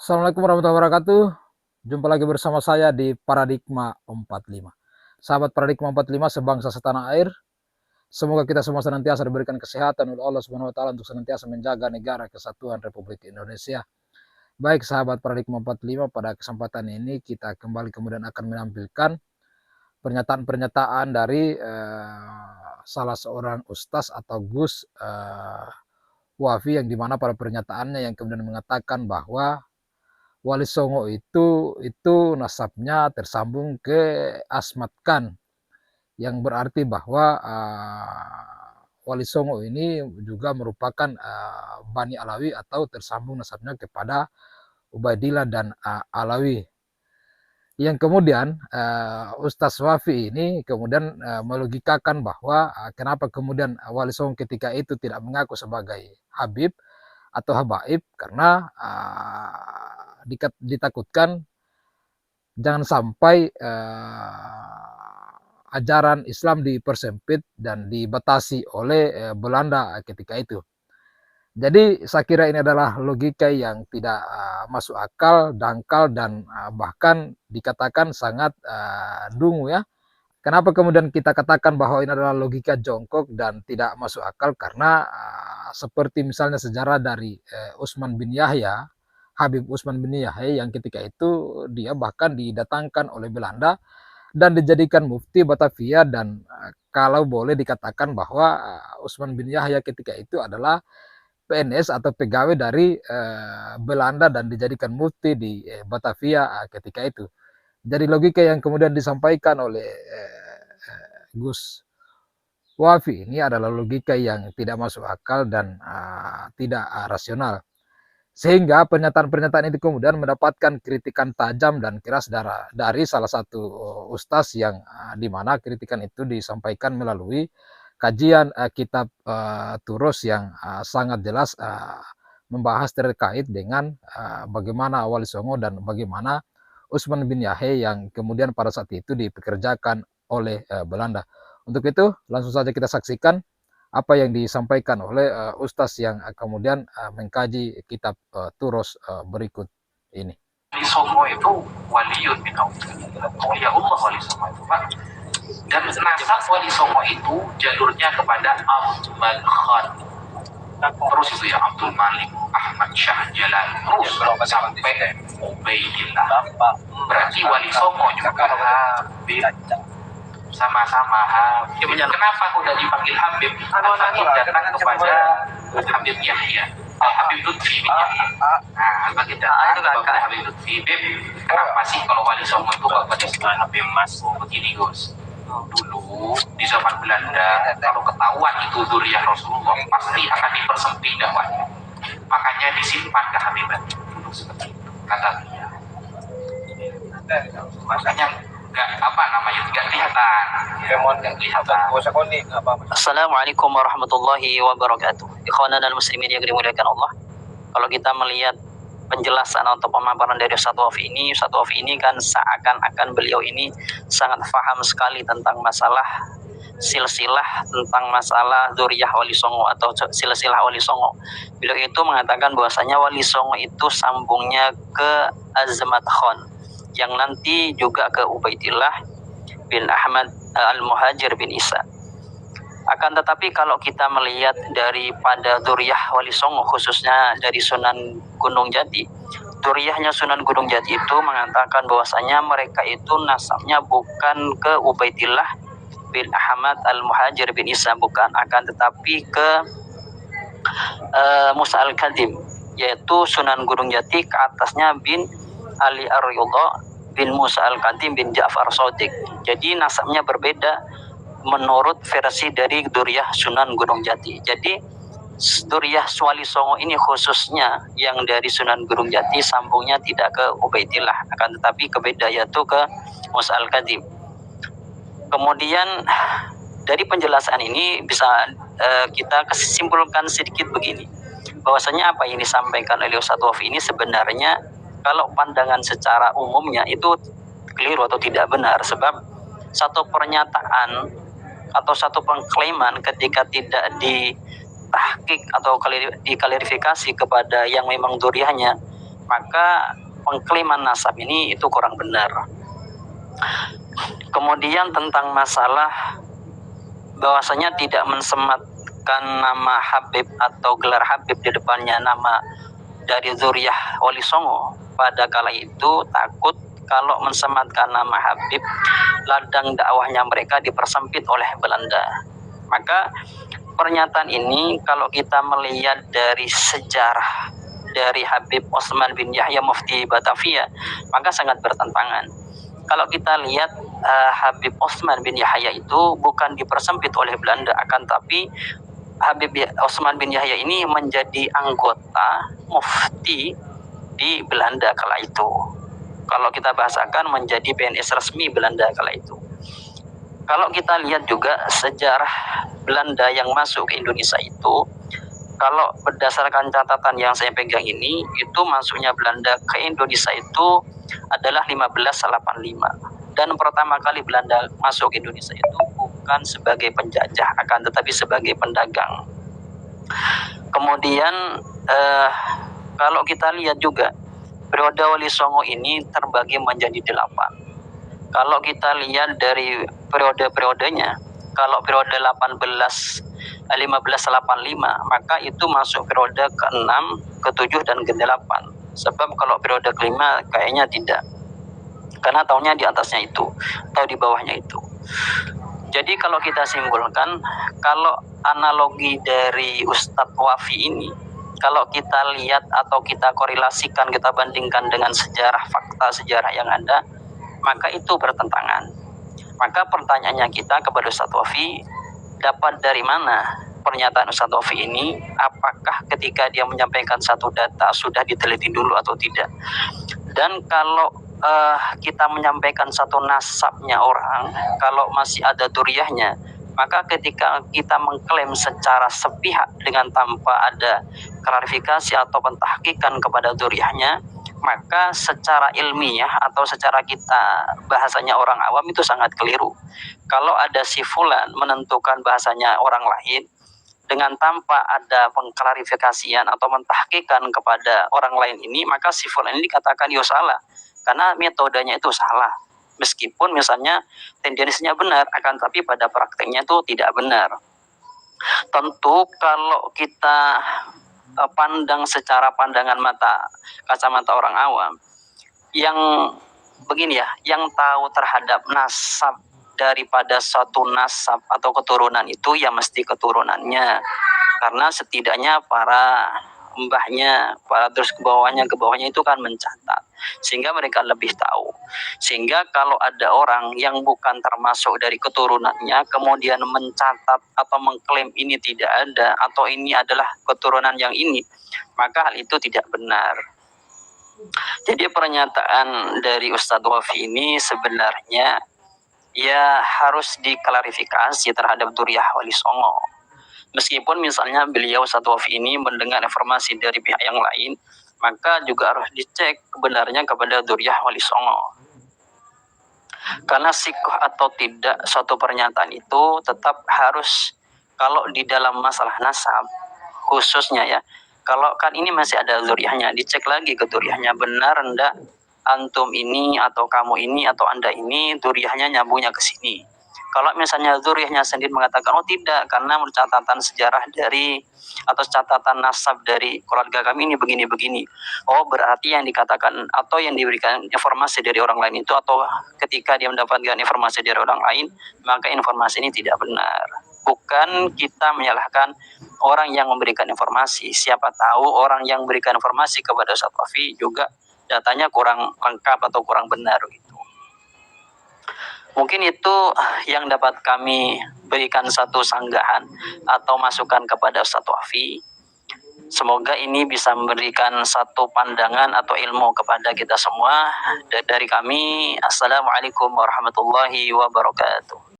Assalamualaikum warahmatullahi wabarakatuh. Jumpa lagi bersama saya di Paradigma 45. Sahabat Paradigma 45 sebangsa setanah air, semoga kita semua senantiasa diberikan kesehatan oleh Allah Subhanahu wa taala untuk senantiasa menjaga negara kesatuan Republik Indonesia. Baik sahabat Paradigma 45, pada kesempatan ini kita kembali kemudian akan menampilkan pernyataan-pernyataan dari salah seorang ustaz atau Gus Wafi, yang dimana pada pernyataannya yang kemudian mengatakan bahwa Wali Songo itu nasabnya tersambung ke Asmat Khan, yang berarti bahwa Wali Songo ini juga merupakan Bani Alawi atau tersambung nasabnya kepada Ubaidillah dan Alawi. Yang kemudian Ustaz Wafi ini kemudian melogikakan bahwa kenapa kemudian Wali Songo ketika itu tidak mengaku sebagai Habib atau Habaib, karena ditakutkan jangan sampai ajaran Islam dipersempit dan dibatasi oleh Belanda ketika itu. Jadi saya kira ini adalah logika yang tidak masuk akal, dangkal, dan bahkan dikatakan sangat dungu ya. Kenapa kemudian kita katakan bahwa ini adalah logika jongkok dan tidak masuk akal? Karena seperti misalnya sejarah dari Utsman bin Yahya, Habib Utsman bin Yahya, yang ketika itu dia bahkan didatangkan oleh Belanda dan dijadikan mufti Batavia, dan kalau boleh dikatakan bahwa Utsman bin Yahya ketika itu adalah PNS atau pegawai dari Belanda dan dijadikan mufti di Batavia ketika itu. Jadi logika yang kemudian disampaikan oleh Gus Wafi ini adalah logika yang tidak masuk akal dan tidak rasional. Sehingga pernyataan-pernyataan itu kemudian mendapatkan kritikan tajam dan keras dari salah satu ustaz, yang dimana kritikan itu disampaikan melalui kajian kitab Turus yang sangat jelas membahas terkait dengan bagaimana Wali Songo dan bagaimana Utsman bin Yahya yang kemudian pada saat itu dipekerjakan oleh Belanda. Untuk itu langsung saja kita saksikan apa yang disampaikan oleh ustaz yang kemudian mengkaji kitab Turus berikut ini. Wali Songo itu waliun min awliya Allah. Wali Songo itu Pak, dan nasab Wali Songo itu jalurnya kepada Ahmad Khan, terus itu ya Abdul Malik, Ahmad Shah Jalal, terus sampai Ubaidillah. Berarti Wali Songo juga Habib, sama-sama Habib. Kenapa udah dipanggil Habib? Karena datang kepada Habib Yahya, Habib Lutfi bin Yahya. Nah, bagi datang kepada Habib Lutfi. Kenapa sih kalau Wali Songo itu kalau disebut Habib Mas? Begini Gus, dulu di zaman Belanda kalau ketahuan itu dzurriyyah Rasulullah pasti akan dipersempit dakwahnya, makanya disimpan kehabiban dulu seperti itu kata dia. Makanya nggak kelihatan. Assalamualaikum warahmatullahi wabarakatuh. Ikhwanan dan muslimin yang dimuliakan Allah. Kalau kita melihat penjelasan atau pemaparan dari Ustaz Wafi ini kan seakan-akan beliau ini sangat paham sekali tentang masalah silsilah, tentang masalah dzurriyyah Wali Songo atau silsilah Wali Songo. Beliau itu mengatakan bahwasanya Wali Songo itu sambungnya ke Azmat Khan, yang nanti juga ke Ubaidillah bin Ahmad Al-Muhajir bin Isa. Akan tetapi kalau kita melihat daripada dzurriyyah Wali Songo, khususnya dari Sunan Gunung Jati, dzurriyyahnya Sunan Gunung Jati itu mengatakan bahwasanya mereka itu nasabnya bukan ke Ubaidillah bin Ahmad Al-Muhajir bin Isa, bukan, akan tetapi ke Musa Al-Kadim, yaitu Sunan Gunung Jati ke atasnya bin Ali Ar-Ridha bin Musa Al-Kadim bin Ja'far Shadiq. Jadi nasabnya berbeda menurut versi dari dzurriyyah Sunan Gunung Jati. Jadi dzurriyyah Wali Songo ini khususnya yang dari Sunan Gunung Jati sambungnya tidak ke Ubaidillah, akan tetapi kebeda, yaitu ke Musa Al-Kadim. Kemudian dari penjelasan ini bisa kita simpulkan sedikit begini, bahwasanya apa yang disampaikan oleh Ustaz Wafi ini sebenarnya kalau pandangan secara umumnya itu keliru atau tidak benar, sebab satu pernyataan atau satu pengklaiman ketika tidak ditahqiq atau diklarifikasi kepada yang memang dzurriyyahnya maka pengklaiman nasab ini itu kurang benar. Kemudian tentang masalah bahwasanya tidak mensematkan nama Habib atau gelar Habib di depannya nama dari zuriyah Wali Songo, pada kala itu takut kalau mensematkan nama Habib, ladang dakwahnya mereka dipersempit oleh Belanda. Maka pernyataan ini kalau kita melihat dari sejarah dari Habib Osman bin Yahya Mufti Batavia, maka sangat bertentangan. Kalau kita lihat Habib Osman bin Yahya itu bukan dipersempit oleh Belanda, akan tapi Habib Osman bin Yahya ini menjadi anggota mufti di Belanda kala itu. Kalau kita bahasakan menjadi PNS resmi Belanda kala itu. Kalau kita lihat juga sejarah Belanda yang masuk ke Indonesia itu, kalau berdasarkan catatan yang saya pegang ini, itu masuknya Belanda ke Indonesia itu adalah 1585. Dan pertama kali Belanda masuk ke Indonesia itu bukan sebagai penjajah, akan tetapi sebagai pendagang. Kemudian kalau kita lihat juga periode Wali Songo ini terbagi menjadi 8. Kalau kita lihat dari periode-periodenya, kalau periode 1585 maka itu masuk periode ke-6, ke-7 dan ke-8. Sebab kalau periode ke-5 kayaknya tidak. Karena tahunnya di atasnya itu atau di bawahnya itu. Jadi kalau kita simpulkan, kalau analogi dari Ustadz Wafi ini, kalau kita lihat atau kita korelasikan, kita bandingkan dengan sejarah, fakta sejarah yang ada, maka itu bertentangan. Maka pertanyaannya kita kepada Ustadz Wafi, dapat dari mana pernyataan Ustadz Wafi ini? Apakah ketika dia menyampaikan satu data sudah diteliti dulu atau tidak? Dan kalau kita menyampaikan satu nasabnya orang, kalau masih ada duriyahnya, maka ketika kita mengklaim secara sepihak dengan tanpa ada klarifikasi atau pentahkikan kepada duriyahnya, maka secara ilmiah atau secara kita bahasanya orang awam itu sangat keliru. Kalau ada si fulan menentukan bahasanya orang lain dengan tanpa ada pengklarifikasian atau mentahkikan kepada orang lain ini, maka si fulan ini dikatakan yo salah karena metodenya itu salah. Meskipun misalnya tendensinya benar, akan tapi pada prakteknya itu tidak benar. Tentu kalau kita pandang secara pandangan kacamata orang awam, yang begini ya, yang tahu terhadap nasab daripada suatu nasab atau keturunan itu ya mesti keturunannya, karena setidaknya para mbahnya, para terus ke bawahnya itu kan mencatat, sehingga mereka lebih tahu. Sehingga kalau ada orang yang bukan termasuk dari keturunannya kemudian mencatat atau mengklaim ini tidak ada atau ini adalah keturunan yang ini, maka hal itu tidak benar. Jadi pernyataan dari Ustadz Wafi ini sebenarnya ya harus diklarifikasi terhadap duriyah Wali Songo. Meskipun misalnya beliau Ustadz Wafi ini mendengar informasi dari pihak yang lain, maka juga harus dicek kebenarannya kepada duriyah Wali Songo. Karena sikoh atau tidak suatu pernyataan itu tetap harus, kalau di dalam masalah nasab khususnya ya, kalau kan ini masih ada duriyahnya, dicek lagi ke duriyahnya, benar enggak antum ini atau kamu ini atau anda ini duriyahnya nyambungnya ke sini. Kalau misalnya zuriyahnya sendiri mengatakan oh tidak, karena menurut catatan sejarah dari atau catatan nasab dari keluarga kami ini begini-begini, oh berarti yang dikatakan atau yang diberikan informasi dari orang lain itu, atau ketika dia mendapatkan informasi dari orang lain maka informasi ini tidak benar. Bukan kita menyalahkan orang yang memberikan informasi, siapa tahu orang yang memberikan informasi kepada Ustadz Wafi juga datanya kurang lengkap atau kurang benar gitu. Mungkin itu yang dapat kami berikan satu sanggahan atau masukan kepada Ustadz Wafi. Semoga ini bisa memberikan satu pandangan atau ilmu kepada kita semua. Dari kami, Assalamualaikum warahmatullahi wabarakatuh.